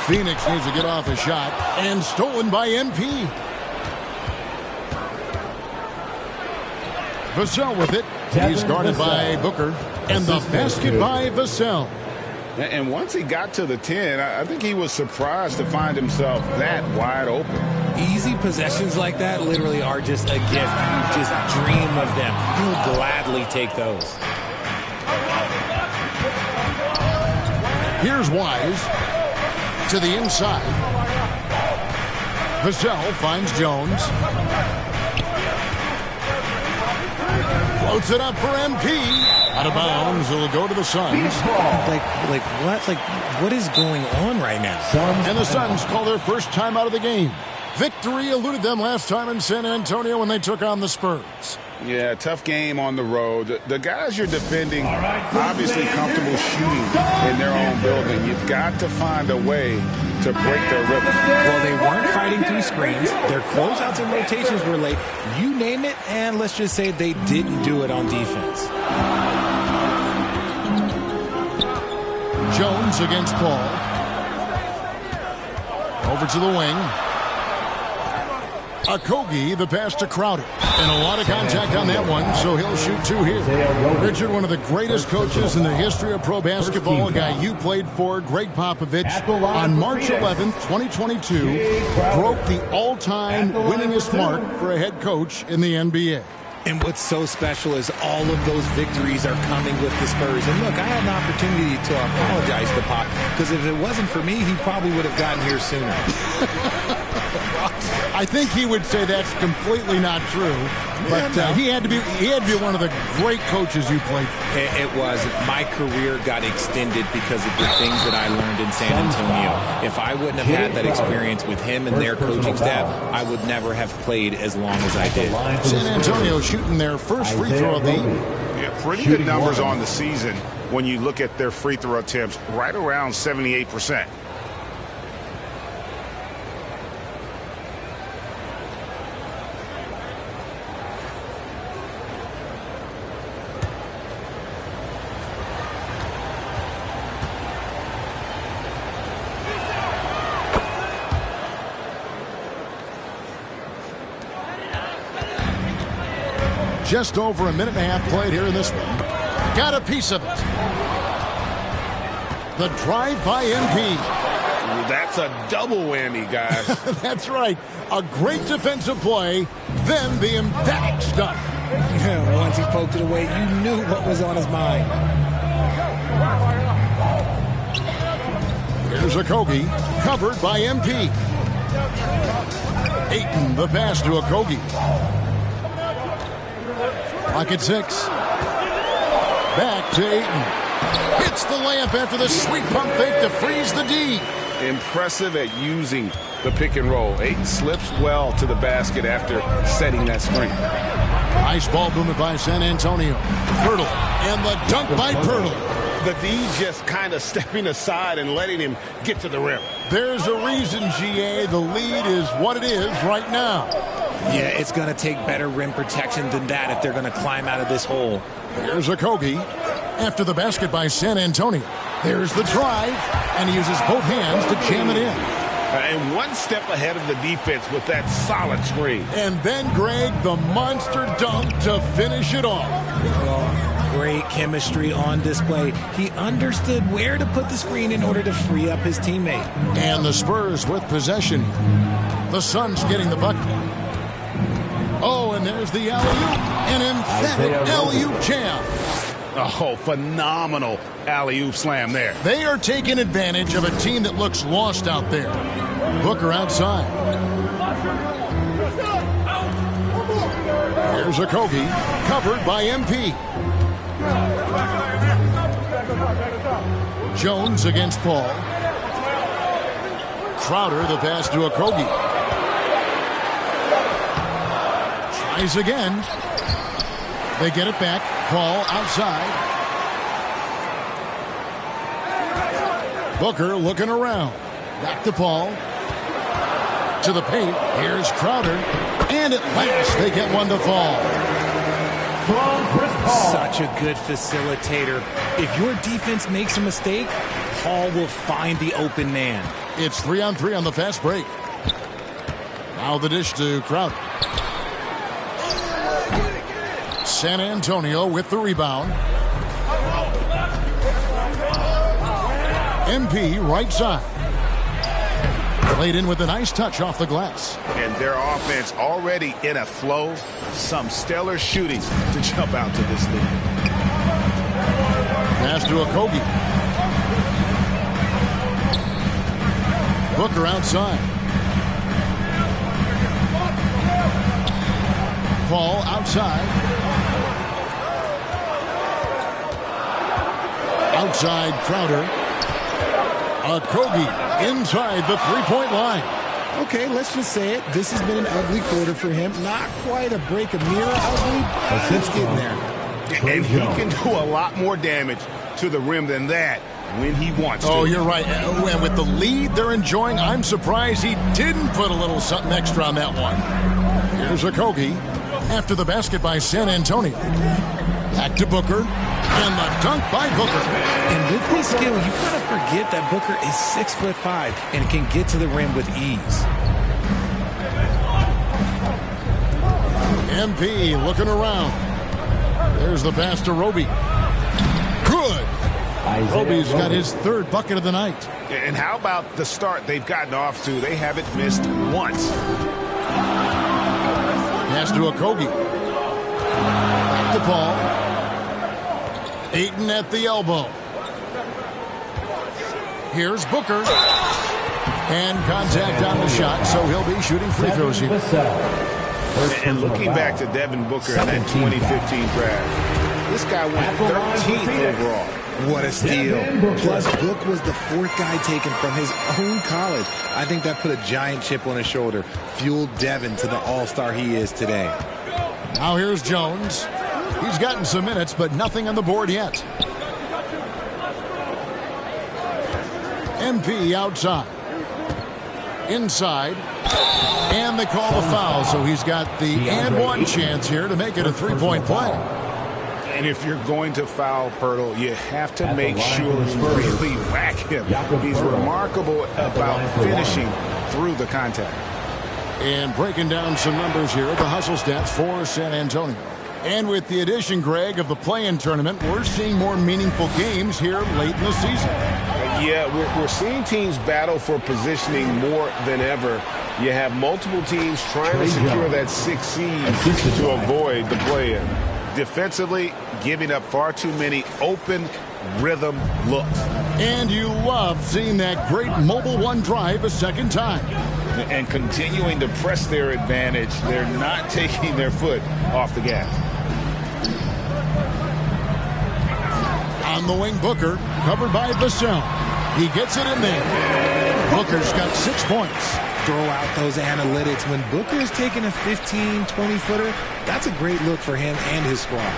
Phoenix needs to get off a shot, and stolen by MP. Vassell with it. He's guarded by Booker. And the basket by Vassell. And once he got to the 10, I think he was surprised to find himself that wide open. Easy possessions like that literally are just a gift. You just dream of them. You'll gladly take those. Here's Wise to the inside. Vassell finds Jones. Floats it up for MP. Out of bounds. It'll go to the Suns. What is going on right now? And the Suns call their first time out of the game. Victory eluded them last time in San Antonio when they took on the Spurs. Yeah, tough game on the road. The guys you're defending, obviously comfortable shooting in their own building. You've got to find a way to break their rhythm. Well, they weren't fighting through screens. Their closeouts and rotations were late. You name it, and let's just say they didn't do it on defense. Jones against Paul. Over to the wing. Okogie, the pass to Crowder. And a lot of contact on that one, so he'll shoot two here. Richard, one of the greatest coaches in the history of pro basketball, a guy you played for, Greg Popovich, on March 11th, 2022, broke the all-time winningest mark for a head coach in the NBA. And what's so special is all of those victories are coming with the Spurs. And look, I had an opportunity to apologize to Pop, because if it wasn't for me, he probably would have gotten here sooner. I think he would say that's completely not true, but he had to be one of the great coaches you played for. It was. My career got extended because of the things that I learned in San Antonio. If I wouldn't have had that experience with him and their coaching staff, I would never have played as long as I did. San Antonio shooting their first free throw of the evening. Yeah, pretty good numbers on the season when you look at their free throw attempts, right around 78%. Just over a minute and a half played here in this one. Got a piece of it. The drive by MP. That's a double whammy, guys. That's right. A great defensive play, then the emphatic stuff. Yeah, once he poked it away, you knew what was on his mind. Here's Okogie, covered by MP. Ayton, the pass to Okogie. Clock at 6. Back to Ayton. Hits the layup after the sweet pump fake to freeze the D. Impressive at using the pick and roll. Ayton slips well to the basket after setting that screen. Nice ball movement by San Antonio. Pirtle, and the dunk by Pirtle. The D just kind of stepping aside and letting him get to the rim. There's a reason, GA, the lead is what it is right now. Yeah, it's going to take better rim protection than that if they're going to climb out of this hole. Here's Okogie. After the basket by San Antonio. There's the drive, and he uses both hands to jam it in. And one step ahead of the defense with that solid screen. And then, Greg, the monster dunk to finish it off. Well, great chemistry on display. He understood where to put the screen in order to free up his teammate. And the Spurs with possession. The Suns getting the bucket. Oh, and there's the alley-oop. An emphatic alley-oop jam. Oh, phenomenal alley-oop slam there. They are taking advantage of a team that looks lost out there. Booker outside. Here's Okogie, covered by MP. Jones against Paul. Crowder, the pass to Okogie. Tries again. They get it back. Paul outside. Booker looking around. Back to Paul. To the paint. Here's Crowder. And at last they get one to fall. Such a good facilitator. If your defense makes a mistake, Paul will find the open man. It's 3-on-3 on the fast break. Now the dish to Crowder. San Antonio with the rebound. MP right side. Played in with a nice touch off the glass. And their offense already in a flow. Some stellar shooting to jump out to this lead. Pass to Okogie. Booker outside. Paul outside. Outside Crowder. Okogie inside the three-point line. Okay, let's just say it. This has been an ugly quarter for him. Not quite a break a mirror ugly. It's getting there. And he can do a lot more damage to the rim than that when he wants to. Oh, you're right. And with the lead they're enjoying, I'm surprised he didn't put a little something extra on that one. Here's Okogie after the basket by San Antonio. Back to Booker. And the dunk by Booker. And with his skill, you kind of forget that Booker is 6'5" and can get to the rim with ease. MP looking around. There's the pass to Roby. Good. Roby's got his third bucket of the night. And how about the start they've gotten off to? They haven't missed once. Pass to Okogie. Back to Paul. Ayton at the elbow. Here's Booker. And contact on the shot, so he'll be shooting free throws here. And looking back to Devin Booker in that 2015 draft, this guy went 13th overall. What a steal. Plus, Book was the fourth guy taken from his own college. I think that put a giant chip on his shoulder, fueled Devin to the all-star he is today. Now here's Jones. He's gotten some minutes, but nothing on the board yet. MP outside. Inside. And they call the foul, so he's got the and one chance here to make it a three-point play. And if you're going to foul Pirtle, you have to make sure you really whack him. He's remarkable about finishing through the contact. And breaking down some numbers here, the hustle stats for San Antonio. And with the addition, Greg, of the play-in tournament, we're seeing more meaningful games here late in the season. Yeah, we're seeing teams battle for positioning more than ever. You have multiple teams trying to secure that 6th seed to avoid the play-in. Defensively, giving up far too many open rhythm looks. And you love seeing that great mobile one drive a second time. And continuing to press their advantage. They're not taking their foot off the gas. On the wing, Booker, covered by Vassell. He gets it in there. Booker's got 6 points. Throw out those analytics. When Booker is taking a 15, 20-footer, that's a great look for him and his squad.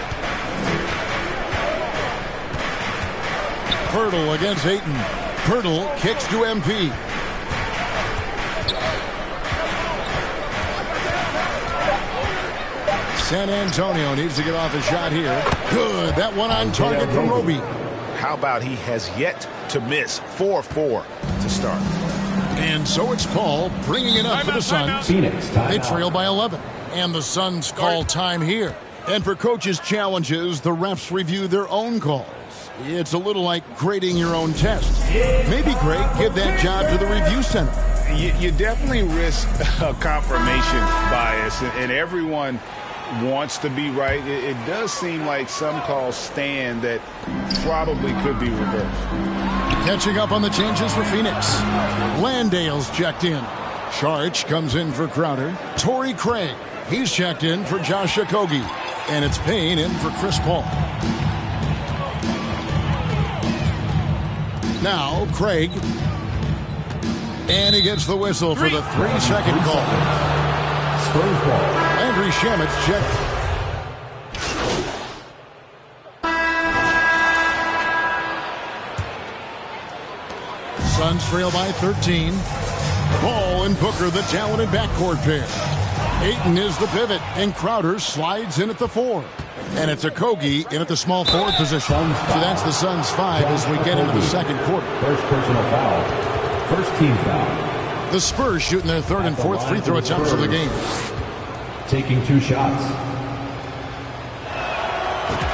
Pirtle against Ayton. Pirtle kicks to MP. San Antonio needs to get off a shot here. Good. That one on target from Roby. How about he has yet to miss 4-4 to start. And so it's Paul bringing it up for the Suns. They trail by 11. And the Suns call time here. And for coaches' challenges, the refs review their own calls. It's a little like grading your own test. Maybe, Greg, give that job to the review center. You definitely risk a confirmation bias, and everyone wants to be right. It does seem like some calls stand that probably could be reversed. Catching up on the changes for Phoenix. Landale's checked in. Sharch comes in for Crowder. Torrey Craig, he's checked in for Josh Okogie. And it's Payne in for Chris Paul. Now Craig. And he gets the whistle for the 3-second call. Andrew Shamit's checked. Suns trail by 13. Ball and Booker, the talented backcourt pair. Ayton is the pivot, and Crowder slides in at the 4. And it's Okogie in at the small forward position. So that's the Suns' 5 as we get into the second quarter. First personal foul. First team foul. The Spurs shooting their third and fourth free throw attempts of the game. Taking 2 shots.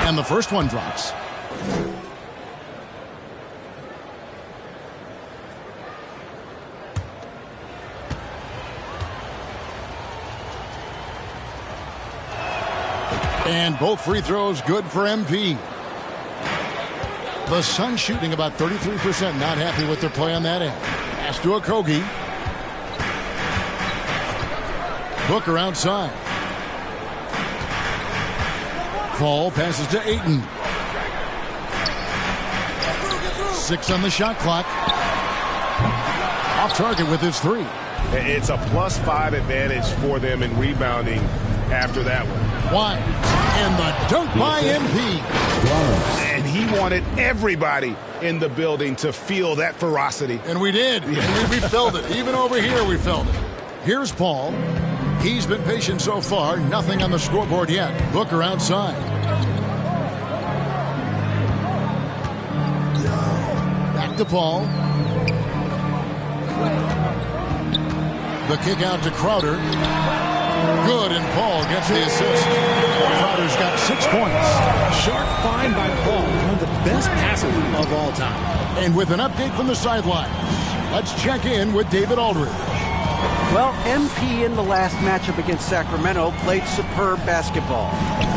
And the first one drops. And both free throws good for MP. The Suns shooting about 33%. Not happy with their play on that end. Pass to Okogie. Booker outside. Paul passes to Ayton. 6 on the shot clock. Off target with his 3. It's a +5 advantage for them in rebounding after that one. Why? And the dunk by MP. And he wanted everybody in the building to feel that ferocity. And we did. And we felt it. Even over here, we felt it. Here's Paul. He's been patient so far. Nothing on the scoreboard yet. Booker outside. Back to Paul. The kick out to Crowder. Good, and Paul gets the assist. Crowder's got 6 points. Sharp find by Paul, one of the best passers of all time. And with an update from the sideline, let's check in with David Aldridge. Well, MP in the last matchup against Sacramento played superb basketball.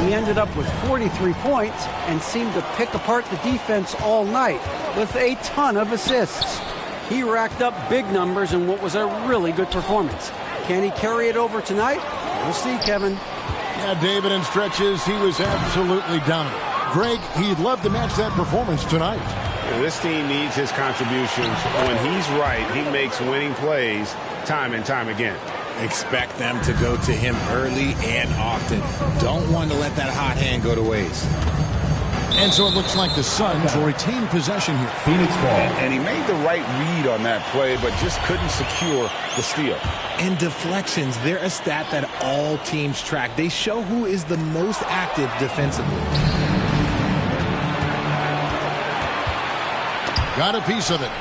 He ended up with 43 points and seemed to pick apart the defense all night with a ton of assists. He racked up big numbers in what was a really good performance. Can he carry it over tonight? We'll see, Kevin. Yeah, David, in stretches, he was absolutely dominant. Greg, he'd love to match that performance tonight. This team needs his contributions. When he's right, he makes winning plays time and time again. Expect them to go to him early and often. Don't want to let that hot hand go to waste. And so it looks like the Suns will retain possession here. Phoenix ball. And he made the right read on that play, but just couldn't secure the steal. And deflections, they're a stat that all teams track. They show who is the most active defensively. Got a piece of it.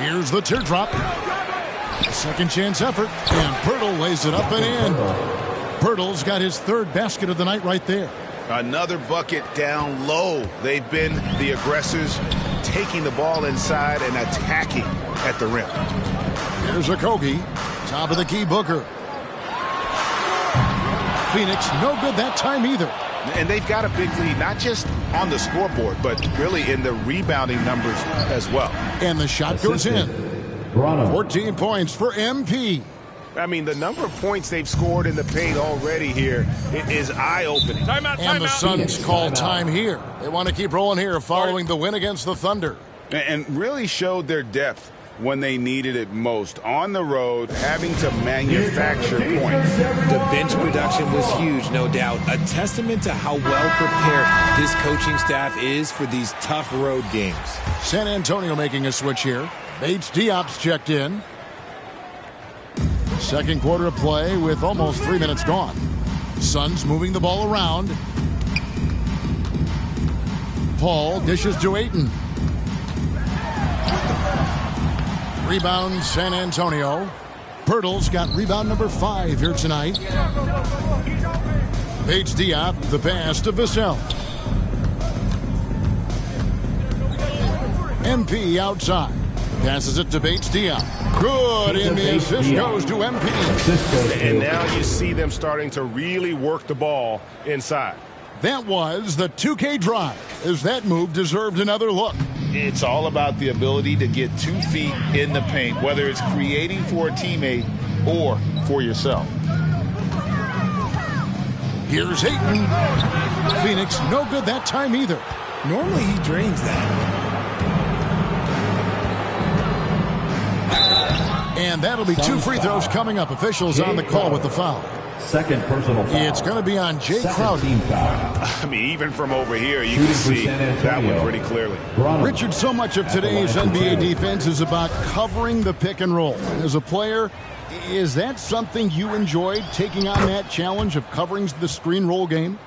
Here's the teardrop. A second chance effort. And Pirtle lays it up and in. Pirtle's got his 3rd basket of the night right there. Another bucket down low. They've been the aggressors, taking the ball inside and attacking at the rim. Here's Okogie. Top of the key, Booker. Phoenix, no good that time either. And they've got a big lead, not just on the scoreboard, but really in the rebounding numbers as well. And the shot goes in. 14 points for MP. I mean, the number of points they've scored in the paint already here is eye-opening. And the Suns call time here. They want to keep rolling here following the win against the Thunder. And really showed their depth when they needed it most. On the road, having to manufacture points. The bench production was huge, no doubt. A testament to how well prepared this coaching staff is for these tough road games. San Antonio making a switch here. Bates Diop's checked in. Second quarter of play with almost 3 minutes gone. Suns moving the ball around. Paul dishes to Ayton. Rebound San Antonio. Pirtle's got rebound number 5 here tonight. Bates Diop, the pass to Vassell. MP outside. Passes it to Bates Diop. Good, and the assist goes to MP. And now you see them starting to really work the ball inside. That was the 2K drive, as that move deserved another look. It's all about the ability to get 2 feet in the paint, whether it's creating for a teammate or for yourself. Here's Ayton. Phoenix, no good that time either. Normally he drains that. And that'll be 2 free throws coming up. Officials on the call with the foul. Second personal foul. It's going to be on Jay Crowder. I mean, even from over here, you can see that one pretty clearly. Richard, so much of today's NBA defense is about covering the pick and roll. As a player, is that something you enjoyed, taking on that challenge of covering the screen roll game?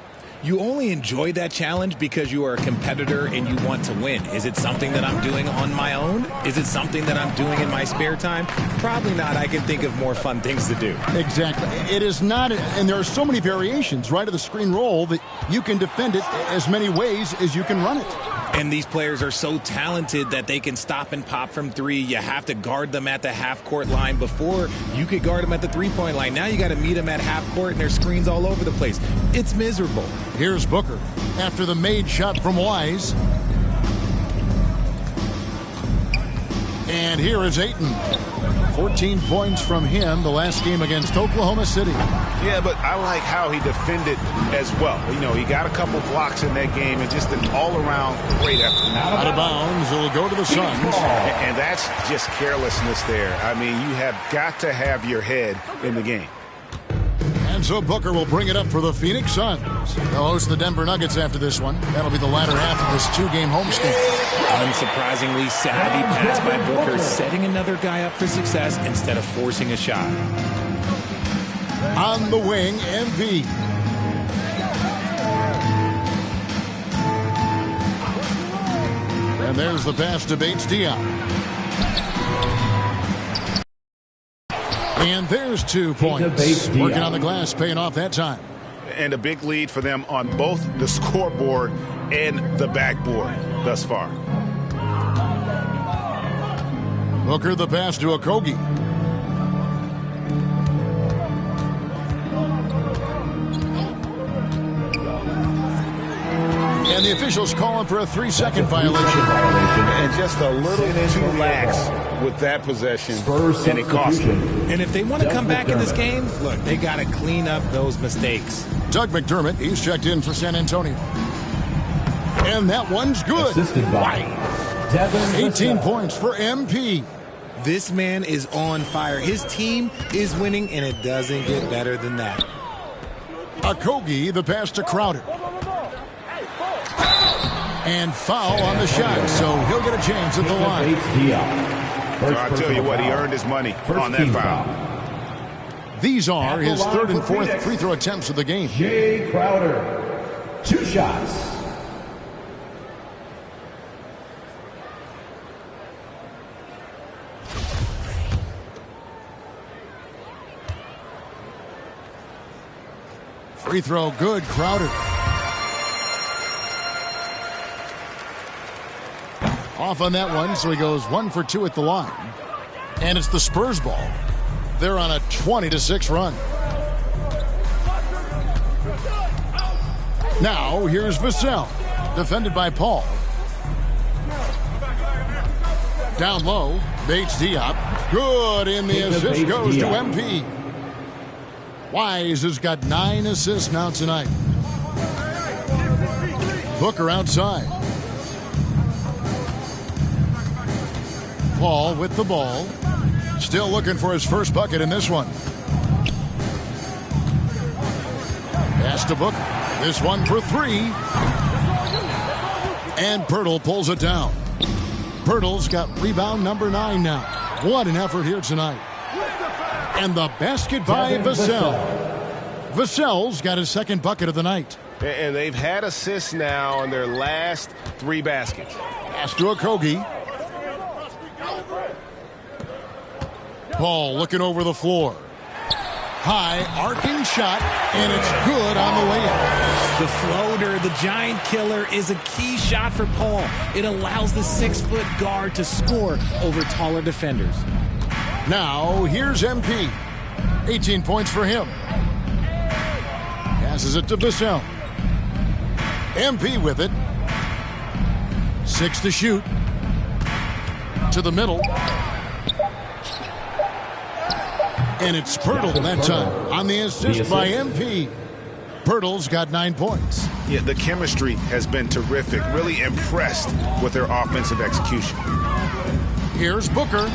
You only enjoy that challenge because you are a competitor and you want to win. Is it something that I'm doing on my own? Is it something that I'm doing in my spare time? Probably not. I can think of more fun things to do. Exactly. It is not, and there are so many variations right of the screen roll that you can defend it as many ways as you can run it. And these players are so talented that they can stop and pop from three. You have to guard them at the half-court line. Before, you could guard them at the three-point line. Now you got to meet them at half-court, and there's screens all over the place. It's miserable. Here's Booker after the made shot from Wise. And here is Ayton. 14 points from him the last game against Oklahoma City. Yeah, but I like how he defended as well. You know, he got a couple blocks in that game and just an all-around great effort. Out of bounds, it'll go to the Suns. And that's just carelessness there. I mean, you have got to have your head in the game. And so Booker will bring it up for the Phoenix Suns. They'll host the Denver Nuggets after this one. That'll be the latter half of this two-game homestand. Unsurprisingly savvy pass by Booker, setting another guy up for success instead of forcing a shot. On the wing, MV. And there's the pass to Bates Diop. And there's 2 points. Working on the glass, paying off that time. And a big lead for them on both the scoreboard and the backboard thus far. Booker the pass to Okogie. And the officials calling for a 3-second violation. And just a little too lax with that possession, and it cost them. And if they want to come back in this game, look, they got to clean up those mistakes. Doug McDermott, he's checked in for San Antonio. And that one's good. 18 points for MP. This man is on fire. His team is winning, and it doesn't get better than that. Okogie, the pass to Crowder. And foul on the shot, so he'll get a chance at the line. So I'll tell you what, he earned his money on that foul. These are his third and fourth free throw attempts of the game. Jay Crowder, 2 shots. Free throw good, Crowder. Off on that one, so he goes 1 for 2 at the line. And it's the Spurs ball. They're on a 20-6 run. Now, here's Vassell, defended by Paul. Down low, Bates Diop. Good, in the assist goes to MP. Wise has got 9 assists now tonight. Booker outside. Paul with the ball. Still looking for his first bucket in this one. Pass to Booker. This one for 3. And Pirtle pulls it down. Pirtle's got rebound number 9 now. What an effort here tonight. And the basket by Vassell. Vassell's got his second bucket of the night. And they've had assists now on their last 3 baskets. Pass to Okogie. Paul looking over the floor. High, arcing shot, and it's good on the way up. The floater, the giant killer, is a key shot for Paul. It allows the 6-foot guard to score over taller defenders. Now, here's MP. 18 points for him. Passes it to Vassell. MP with it. 6 to shoot. To the middle. And it's Pirtle that time on the assist by MP. Pirtle's got 9 points. Yeah, the chemistry has been terrific. Really impressed with their offensive execution. Here's Booker.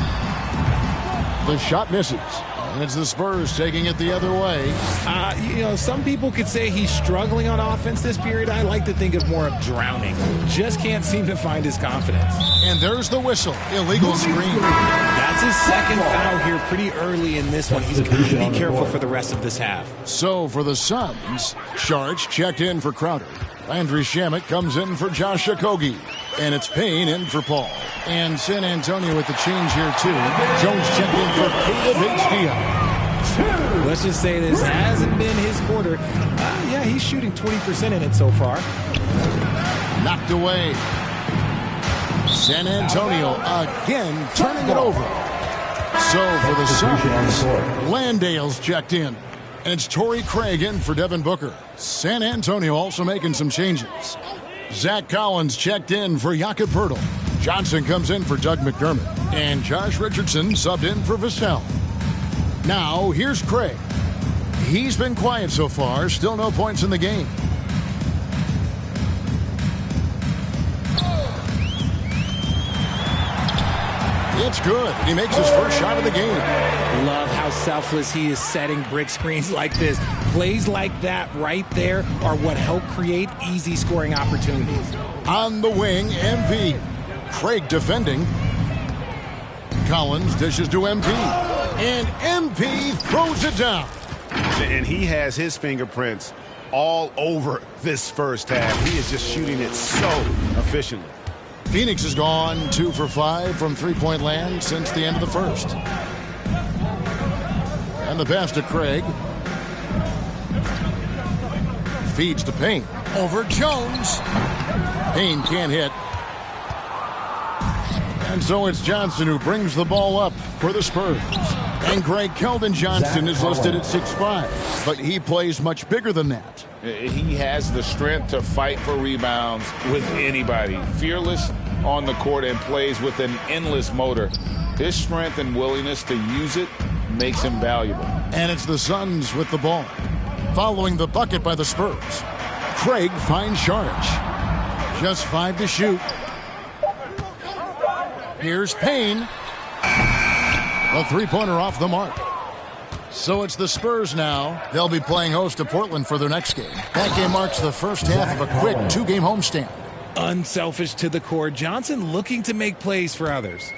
The shot misses. And it's the Spurs taking it the other way. Some people could say he's struggling on offense this period. I like to think of more of drowning. Just can't seem to find his confidence. And there's the whistle. Illegal screen. That's his second foul here corner pretty early in this one. He's got to be careful for the rest of this half. So for the Suns, Sharch checked in for Crowder. Landry Shamet comes in for Josh Okogie. And it's Payne in for Paul. And San Antonio with the change here, too. Jones checked in for Caleb H. Let's just say this hasn't been his quarter. Yeah, he's shooting 20% in it so far. Knocked away. San Antonio again turning it over. So for the Suns, Landale's checked in. And it's Torrey Craig in for Devin Booker. San Antonio also making some changes. Zach Collins checked in for Jakob Poeltl. Johnson comes in for Doug McDermott. And Josh Richardson subbed in for Vassell. Now, here's Craig. He's been quiet so far. Still no points in the game. It's good. He makes his first shot of the game. Love how selfless he is setting brick screens like this. Plays like that right there are what help create easy scoring opportunities. On the wing, MP. Craig defending. Collins dishes to MP. And MP throws it down. And he has his fingerprints all over this first half. He is just shooting it so efficiently. Phoenix has gone 2 for 5 from three-point land since the end of the first. And the pass to Craig. Feeds to Payne. Over Jones. Payne can't hit. And so it's Johnson who brings the ball up for the Spurs. And Greg Keldon-Johnson is listed at 6'5", but he plays much bigger than that. He has the strength to fight for rebounds with anybody. Fearless on the court and plays with an endless motor. His strength and willingness to use it makes him valuable. And it's the Suns with the ball. Following the bucket by the Spurs. Craig finds Sharch. Just 5 to shoot. Here's Payne. A three-pointer off the mark. So it's the Spurs now. They'll be playing host to Portland for their next game. That game marks the first half of a quick 2-game homestand. Unselfish to the core. Johnson looking to make plays for others.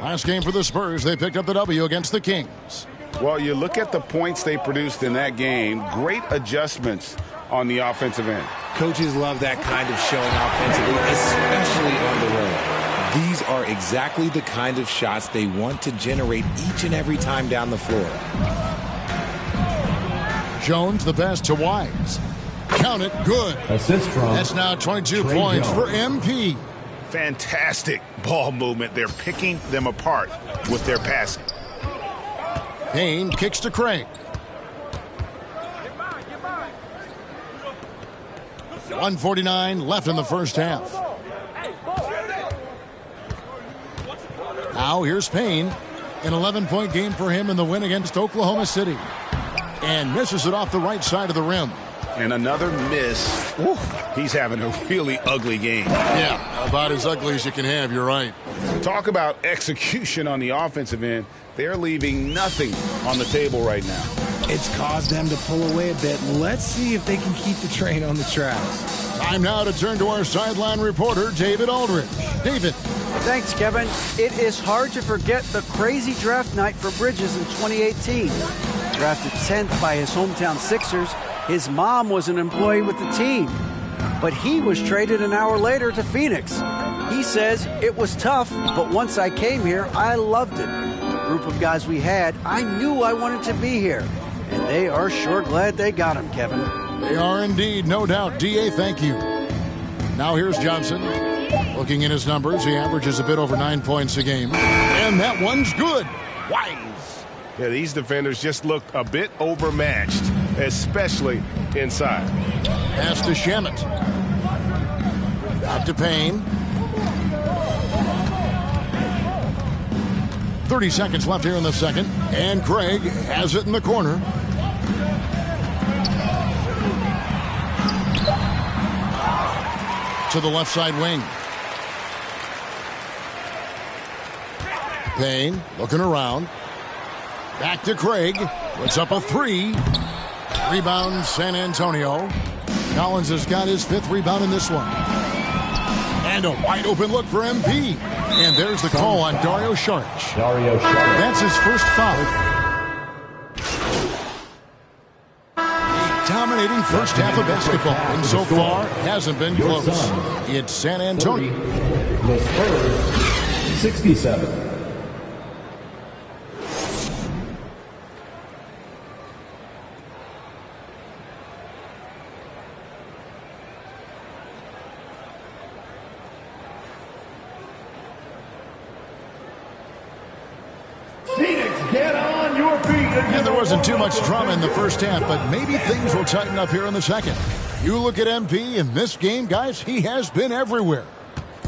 Last game for the Spurs, they picked up the W against the Kings. Well, you look at the points they produced in that game. Great adjustments on the offensive end. Coaches love that kind of showing offensively, especially on the road. These are exactly the kind of shots they want to generate each and every time down the floor. Jones the pass to Wise. Count it, good. Assist from That's now 22 points Jones. for MP. Fantastic ball movement. They're picking them apart with their passing. Payne kicks to Craig. .149 left in the first half. Now here's Payne. An 11-point game for him in the win against Oklahoma City. And misses it off the right side of the rim. And another miss. Ooh, he's having a really ugly game. Yeah, about as ugly as you can have, you're right. Talk about execution on the offensive end. They're leaving nothing on the table right now. It's caused them to pull away a bit. Let's see if they can keep the train on the tracks. Time now to turn to our sideline reporter, David Aldridge. David. Thanks, Kevin. It is hard to forget the crazy draft night for Bridges in 2018. Drafted 10th by his hometown Sixers, his mom was an employee with the team. But he was traded an hour later to Phoenix. He says, it was tough, but once I came here, I loved it. The group of guys we had, I knew I wanted to be here. And they are sure glad they got him, Kevin. They are indeed, no doubt. D.A., thank you. Now here's Johnson. Looking in his numbers, he averages a bit over 9 points a game. And that one's good. Wise. Yeah, these defenders just looked a bit overmatched, especially inside. Pass to Shamet. Back to Payne. 30 seconds left here in the second. And Craig has it in the corner. To the left side wing. Payne looking around. Back to Craig. Puts up a three. Rebound San Antonio. Collins has got his 5th rebound in this one. And a wide open look for MP. And there's the call on Dario Saric. Dario Saric. That's his first foul. Dominating first half of basketball, and so far hasn't been close. It's San Antonio. The Spurs, 67. And there wasn't too much drama in the first half, but maybe things will tighten up here in the second. You look at MP in this game, guys, he has been everywhere.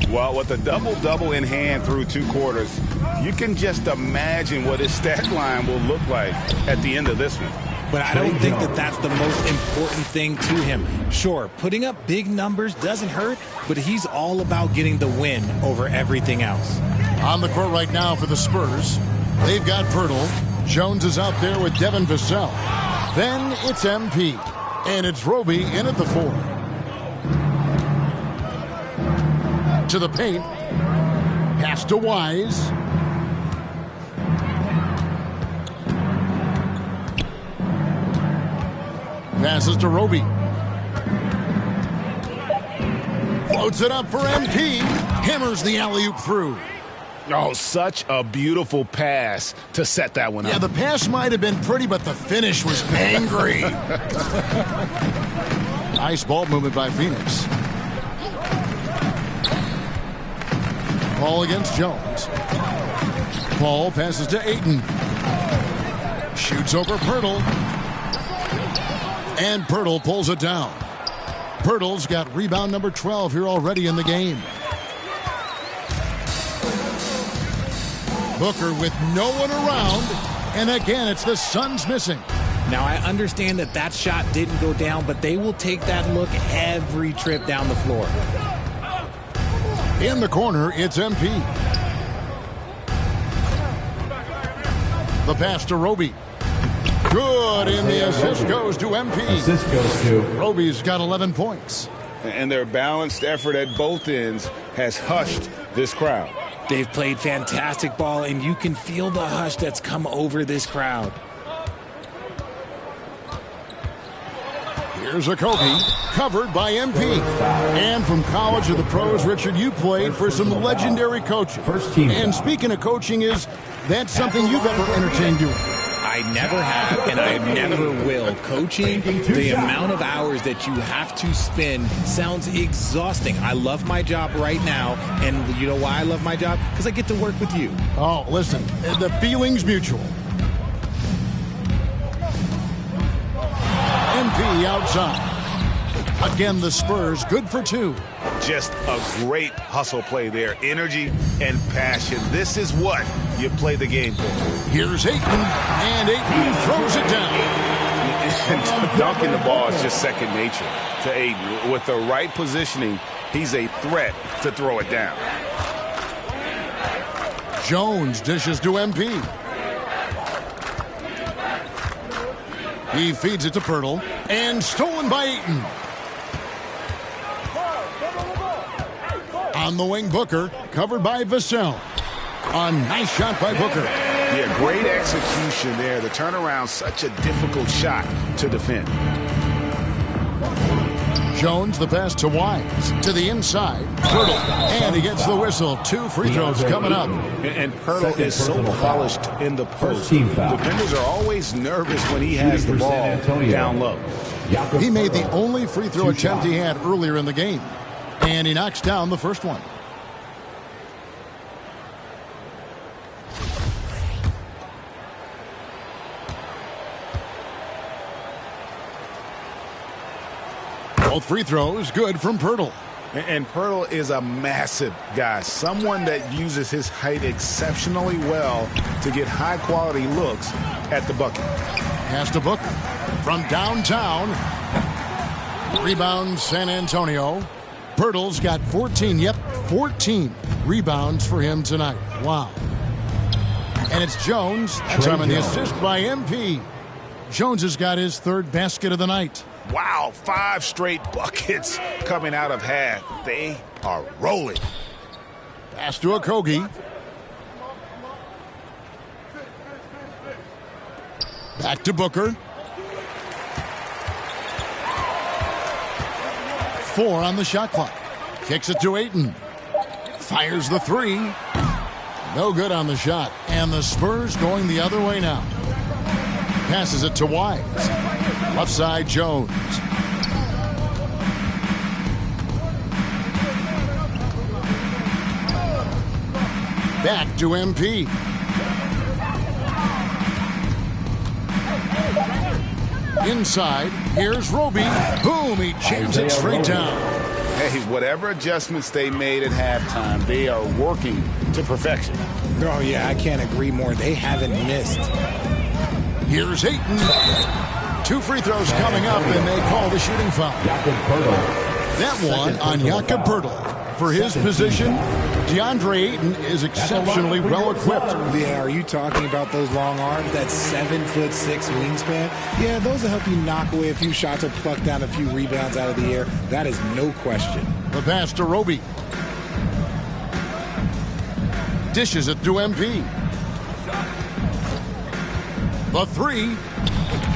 Well, with a double-double in hand through 2 quarters, you can just imagine what his stat line will look like at the end of this one. But I don't think that that's the most important thing to him. Sure, putting up big numbers doesn't hurt, but he's all about getting the win over everything else. On the court right now for the Spurs, they've got Pirtle. Jones is out there with Devin Vassell. Then it's MP. And it's Roby in at the 4. To the paint. Pass to Wise. Passes to Roby. Floats it up for MP. Hammers the alley-oop through. Oh, such a beautiful pass to set that one up. Yeah, the pass might have been pretty, but the finish was angry. Nice ball movement by Phoenix. Ball against Jones. Paul passes to Ayton. Shoots over Pirtle. And Pirtle pulls it down. Pirtle's got rebound number 12 here already in the game. Booker with no one around, and again, it's the Suns missing. Now, I understand that that shot didn't go down, but they will take that look every trip down the floor. In the corner, it's MP. The pass to Roby. Good, and the assist goes to MP. Assist goes to Roby's got 11 points. And their balanced effort at both ends has hushed this crowd. They've played fantastic ball, and you can feel the hush that's come over this crowd. Here's a Kobe, covered by MP. And from college to the pros, Richard, you played for some legendary coaches. First team. And speaking of coaching, that's something you've ever entertained doing? I never have, and I never will. Coaching, the amount of hours that you have to spend sounds exhausting. I love my job right now, and you know why I love my job? Because I get to work with you. Oh, listen, the feeling's mutual. MP outside. Again, the Spurs, good for 2. Just a great hustle play there. Energy and passion. This is what you play the game for. Here's Ayton, and Ayton throws it down. And dunking the ball is just second nature to Ayton. With the right positioning, he's a threat to throw it down. Jones dishes to MP. He feeds it to Pirtle, and stolen by Ayton. On the wing, Booker, covered by Vassell. A nice shot by Booker. Yeah, great execution there. The turnaround, such a difficult shot to defend. Jones, the pass to Wise. To the inside, Pirtle. And he gets the whistle. 2 free throws coming up. And Pirtle is so polished in the post. team foul. Defenders are always nervous when he has the ball down low. He made the only free throw attempt he had earlier in the game. And he knocks down the first one. Both free throws good from Pirtle. And Pirtle is a massive guy, someone that uses his height exceptionally well to get high-quality looks at the bucket. Pass to Booker from downtown. Rebound San Antonio. Pirtle's got 14, 14 rebounds for him tonight. Wow. And it's Jones. That's on the assist by MP. Jones has got his 3rd basket of the night. Wow, 5 straight buckets coming out of half. They are rolling. Pass to Okogie. Back to Booker. 4 on the shot clock. Kicks it to Ayton. Fires the 3. No good on the shot. And the Spurs going the other way now. Passes it to Wise. Left side, Jones. Back to MP. Inside, here's Roby. Boom, he jams it straight down. Hey, whatever adjustments they made at halftime, they are working to perfection. Oh, yeah, I can't agree more. They haven't missed. Here's Ayton. 2 free throws coming up, and they call the shooting foul. That one on Jakob Poeltl. For his position, DeAndre Ayton is exceptionally well equipped. Yeah, are you talking about those long arms, that 7'6" wingspan? Yeah, those will help you knock away a few shots or pluck down a few rebounds out of the air. That is no question. The pass to Roby. Dishes it to MP. The 3.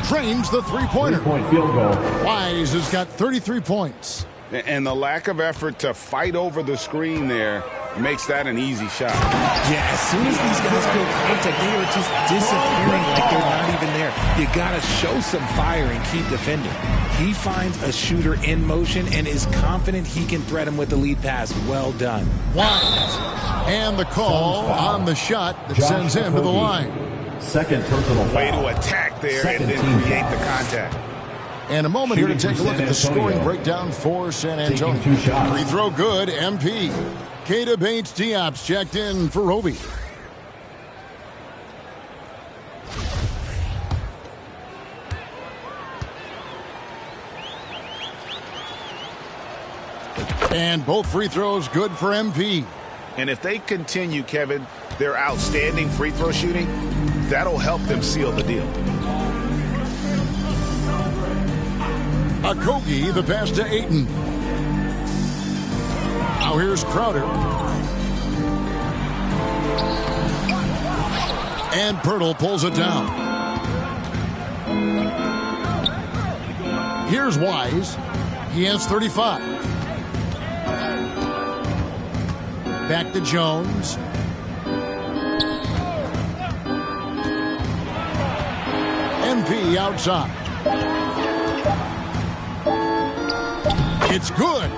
Drains the three-pointer. Three-point field goal. Wise has got 33 points. And the lack of effort to fight over the screen there makes that an easy shot. Yeah, as soon as these guys feel contact, they are just disappearing like they're not even there. You got to show some fire and keep defending. He finds a shooter in motion and is confident he can thread him with the lead pass. Well done. Wise. And the call on the shot that sends him to the line. Second personal foul. Way to attack there and then create the contact. And a moment here to take a look at the scoring breakdown for San Antonio. Free throw good, MP. Keita Bates-Diop's checked in for Roby. And both free throws good for MP. And if they continue, Kevin, their outstanding free throw shooting, that'll help them seal the deal. Okogie, the pass to Ayton. Now here's Crowder. And Poeltl pulls it down. Here's Wise. He has 35. Back to Jones. MP outside. It's good.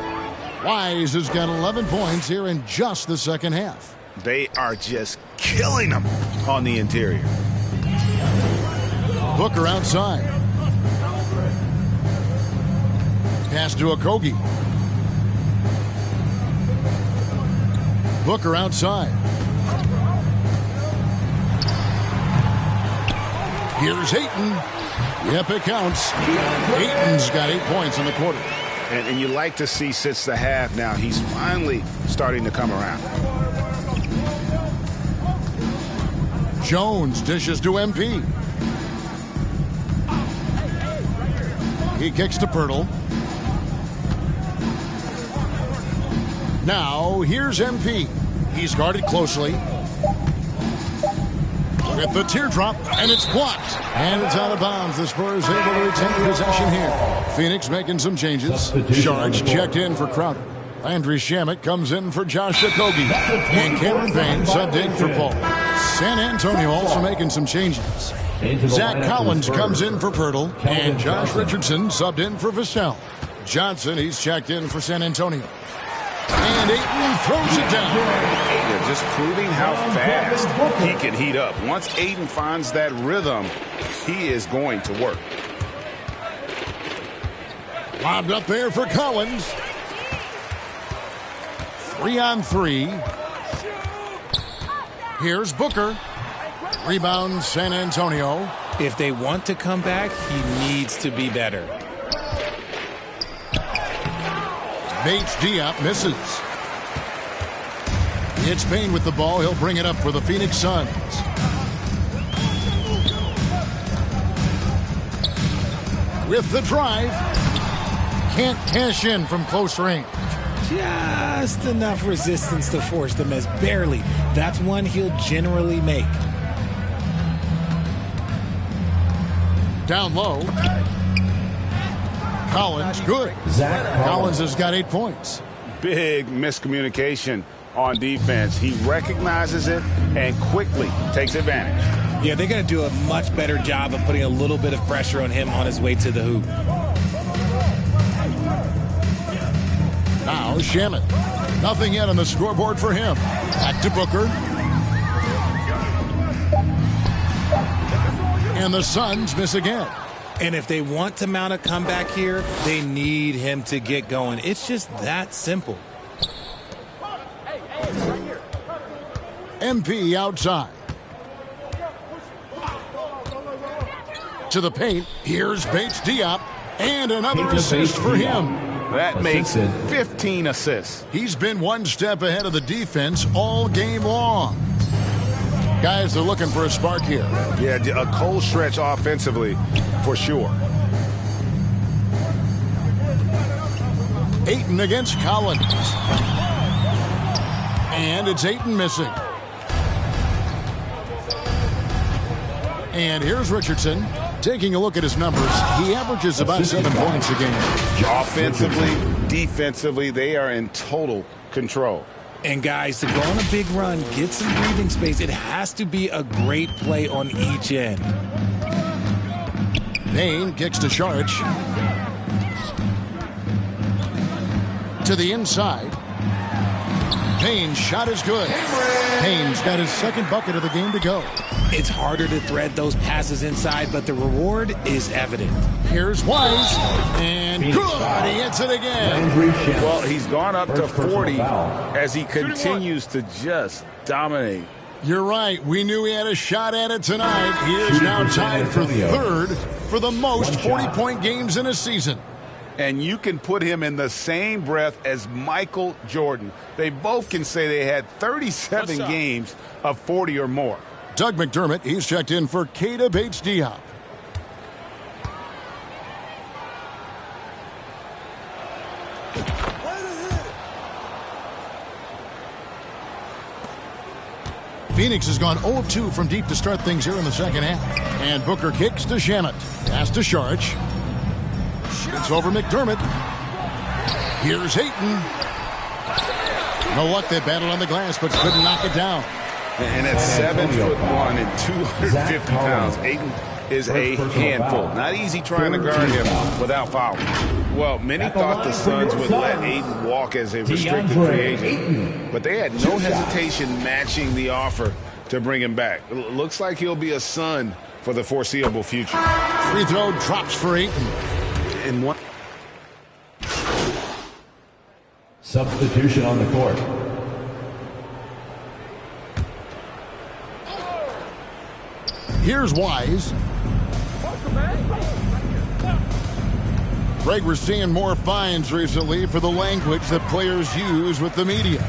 Wise has got 11 points here in just the second half. They are just killing them on the interior. Booker outside. Pass to Okogie. Booker outside. Here's Ayton. Yep, it counts. Ayton's got 8 points in the quarter. And you like to see since the half now, he's finally starting to come around. Jones dishes to MP. He kicks to Poeltl. Now, here's MP. He's guarded closely. With the teardrop, and it's blocked. And it's out of bounds. The Spurs able to retain possession here. Phoenix making some changes. Sharge checked in for Crowder. Landry Shamet comes in for Josh Okogie. And Cameron Payne subbed in for Paul. San Antonio also making some changes. Zach Collins comes in for Poeltl. And Josh Richardson subbed in for Vassell. Johnson, he's checked in for San Antonio. And Ayton throws it down. Yeah, just proving how fast he can heat up. Once Ayton finds that rhythm, he is going to work. Lobbed up there for Collins. 3-on-3. Here's Booker. Rebound San Antonio. If they want to come back, he needs to be better. Bates-Diop misses. It's Payne with the ball. He'll bring it up for the Phoenix Suns. With the drive. Can't cash in from close range. just enough resistance to force the miss. Barely. That's one he'll generally make. Down low. Collins, good. Collins has got 8 points. Big miscommunication on defense. He recognizes it and quickly takes advantage. Yeah, they're going to do a much better job of putting a little bit of pressure on him on his way to the hoop. Now Shaman. Nothing yet on the scoreboard for him. Back to Booker. And the Suns miss again. And if they want to mount a comeback here, they need him to get going. It's just that simple. MP outside. To the paint. Here's Bates Diop. And another assist for him. That makes 15 assists. He's been one step ahead of the defense all game long. Guys, they're looking for a spark here. Yeah, a cold stretch offensively for sure. Ayton against Collins. And it's Ayton missing. And here's Richardson. Taking a look at his numbers, he averages about 7 points a game. Offensively, defensively, they are in total control. And guys, to go on a big run, get some breathing space, it has to be a great play on each end. Payne kicks to Saric. To the inside. Payne's shot is good. Payne's got his second bucket of the game to go. It's harder to thread those passes inside, but the reward is evident. Here's Wise. And good. He hits it again. Well, he's gone up to 40 as he continues to just dominate. You're right. We knew he had a shot at it tonight. He is now tied for third for the most 40-point games in a season. And you can put him in the same breath as Michael Jordan. They both can say they had 37 games of 40 or more. Doug McDermott, he's checked in for Keita Bates-Diop. Phoenix has gone 0 of 2 from deep to start things here in the second half. And Booker kicks to Shamet. Pass to Saric. It's over McDermott. Here's Ayton. No luck, they battled on the glass, but couldn't knock it down. And at 7'1" and 250 pounds, Ayton is a handful. Not easy trying to guard him without fouling. Well, many thought the Suns would let Ayton walk as a restricted free agent, but they had no hesitation matching the offer to bring him back. Looks like he'll be a Sun for the foreseeable future. Free throw drops for Ayton. And one substitution on the court. Here's Wise. Greg, we're seeing more fines recently for the language that players use with the media.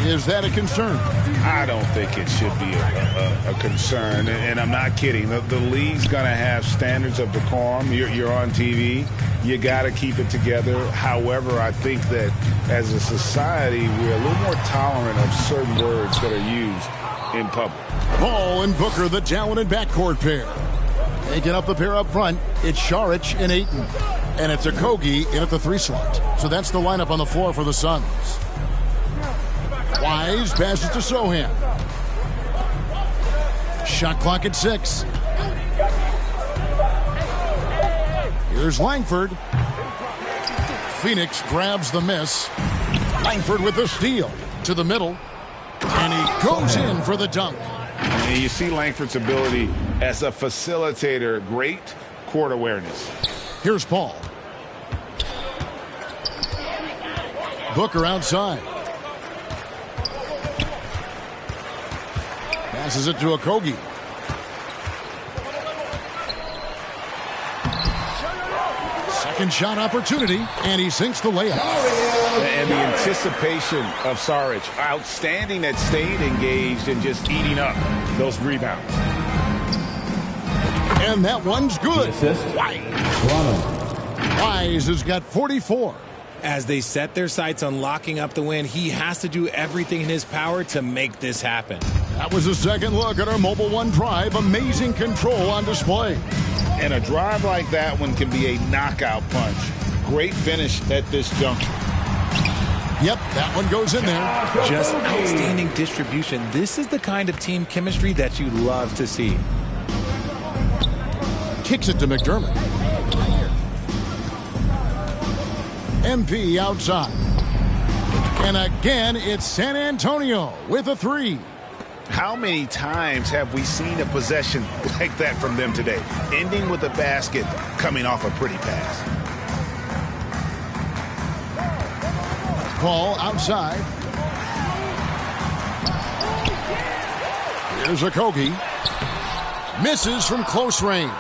Is that a concern? I don't think it should be a concern, and I'm not kidding. The league's going to have standards of decorum. You're on TV. You got to keep it together. However, I think that as a society, we're a little more tolerant of certain words that are used in public. Ball and Booker, the talented backcourt pair. Taking up the pair up front, it's Saric and Ayton. And it's Okogie in at the 3 slot. So that's the lineup on the floor for the Suns. Wise passes to Sohan. Shot clock at 6. Here's Langford. Phoenix grabs the miss. Langford with the steal to the middle. And he goes in for the dunk. And you see Langford's ability as a facilitator. Great court awareness. Here's Paul. Booker outside. Passes it to Okogie. Second shot opportunity, and he sinks the layup. And the anticipation of Saric, outstanding at staying engaged and just eating up those rebounds. And that one's good. Assist. Wise has got 44. As they set their sights on locking up the win, he has to do everything in his power to make this happen. That was a second look at our Mobile One drive. Amazing control on display. And a drive like that one can be a knockout punch. Great finish at this juncture. Yep, that one goes in there. Just outstanding distribution. This is the kind of team chemistry that you love to see. Kicks it to McDermott. MP outside. And again, it's San Antonio with a 3. How many times have we seen a possession like that from them today? Ending with a basket, coming off a pretty pass. Ball outside. Here's Okogie. Misses from close range.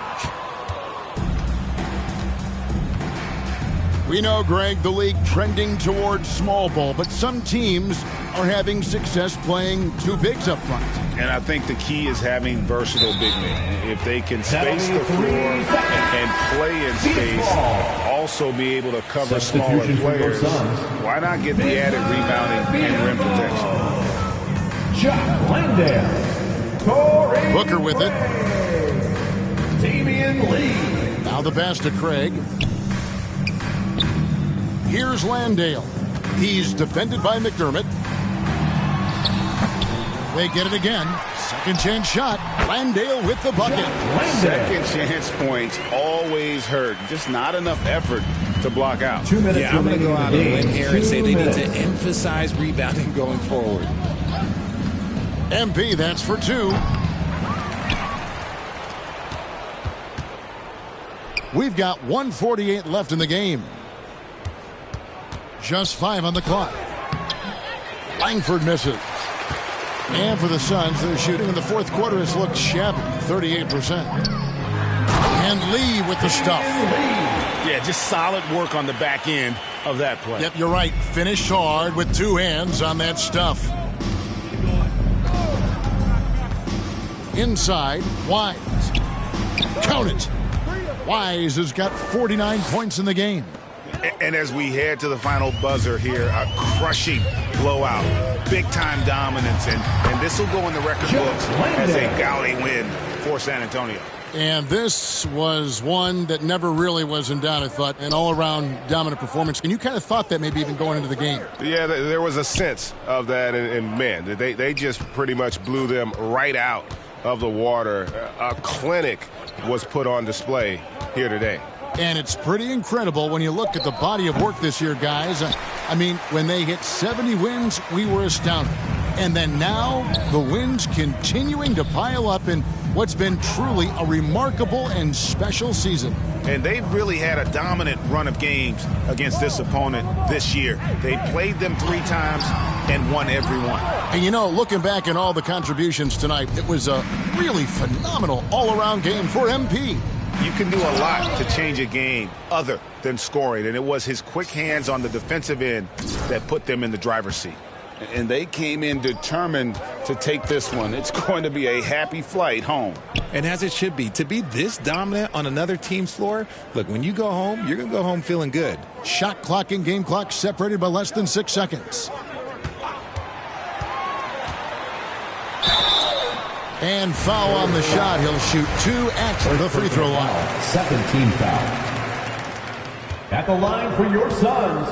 We know, Greg, the league trending towards small ball, but some teams are having success playing two bigs up front. And I think the key is having versatile big men. If they can space the floor and play in space, also be able to cover smaller players, why not get the added rebounding and rim protection? Booker with it. Damian Lee. Now the pass to Craig. Here's Landale. He's defended by McDermott. They get it again. Second chance shot. Landale with the bucket. Second chance points always hurt. Just not enough effort to block out. 2 minutes. Yeah, I'm going to go out on a limb here and say they need to emphasize rebounding going forward. MP, that's for 2. We've got 1:48 left in the game. Just 5 on the clock. Langford misses. And for the Suns, their shooting in the fourth quarter has looked shabby, 38%. And Lee with the stuff. Yeah, just solid work on the back end of that play. Yep, you're right. Finished hard with 2 hands on that stuff. Inside, Wise. Count it. Wise has got 49 points in the game. And as we head to the final buzzer here, a crushing blowout, big-time dominance, and this will go in the record books as a gaudy win for San Antonio. And this was one that never really was in doubt, I thought, an all-around dominant performance. And you kind of thought that maybe even going into the game. Yeah, there was a sense of that, and man, they just pretty much blew them right out of the water. A clinic was put on display here today. And it's pretty incredible when you look at the body of work this year, guys. I mean, when they hit 70 wins, we were astounded. And then now, the wins continuing to pile up in what's been truly a remarkable and special season. And they've really had a dominant run of games against this opponent this year. They played them 3 times and won every one. And you know, looking back at all the contributions tonight, it was a really phenomenal all-around game for MP. You can do a lot to change a game other than scoring, and it was his quick hands on the defensive end that put them in the driver's seat. And they came in determined to take this one. It's going to be a happy flight home. And as it should be, to be this dominant on another team's floor, look, when you go home, you're going to go home feeling good. Shot clock and game clock separated by less than 6 seconds. And foul on the shot. He'll shoot 2 at the free throw line. Second team foul. At the line for your Suns,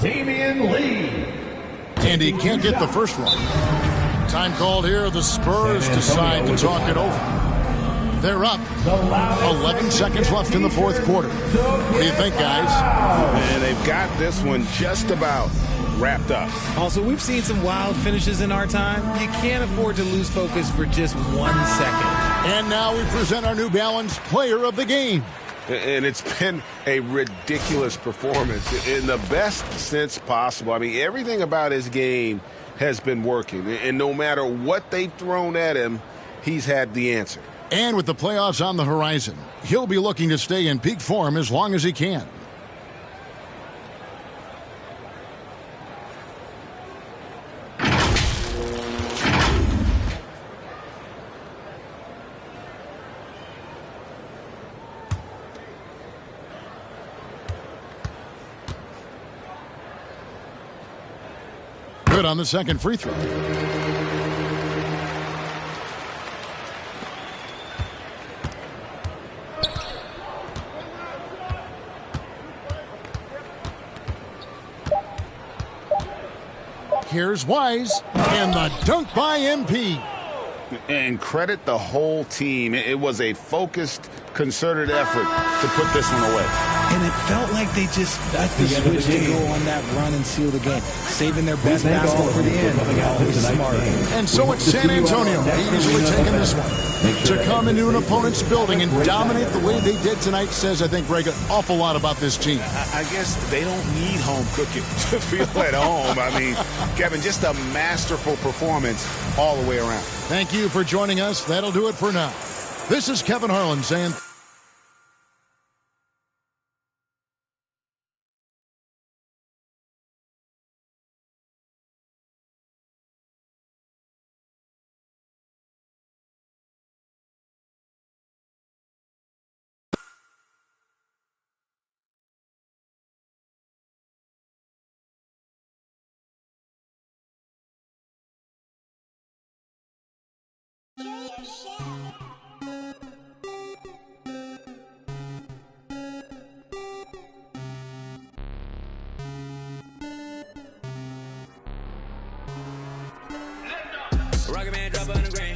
Damian Lee. And he can't get the first one. Time called here. The Spurs decide to talk it over. They're up. 11 seconds left in the fourth quarter. What do you think, guys? And they've got this one just about wrapped up. Also, we've seen some wild finishes in our time. You can't afford to lose focus for just 1 second. And now we present our New Balance player of the game. And it's been a ridiculous performance in the best sense possible. I mean, everything about his game has been working. And no matter what they've thrown at him, he's had the answer. And with the playoffs on the horizon, he'll be looking to stay in peak form as long as he can. Good on the second free throw. Here's Wise, and the dunk by MP. And credit the whole team. It was a focused, concerted effort to put this one away. And it felt like they just got the switch to go on that run and seal the game, saving their best basketball for the end. Always smart. And so it's San Antonio easily taking this one. To come into an opponent's building and dominate the way they did tonight says, I think, Greg, an awful lot about this team. I guess they don't need home cooking to feel at home. I mean, Kevin, just a masterful performance all the way around. Thank you for joining us. That'll do it for now. This is Kevin Harlan saying... Rocket man drop on the ground.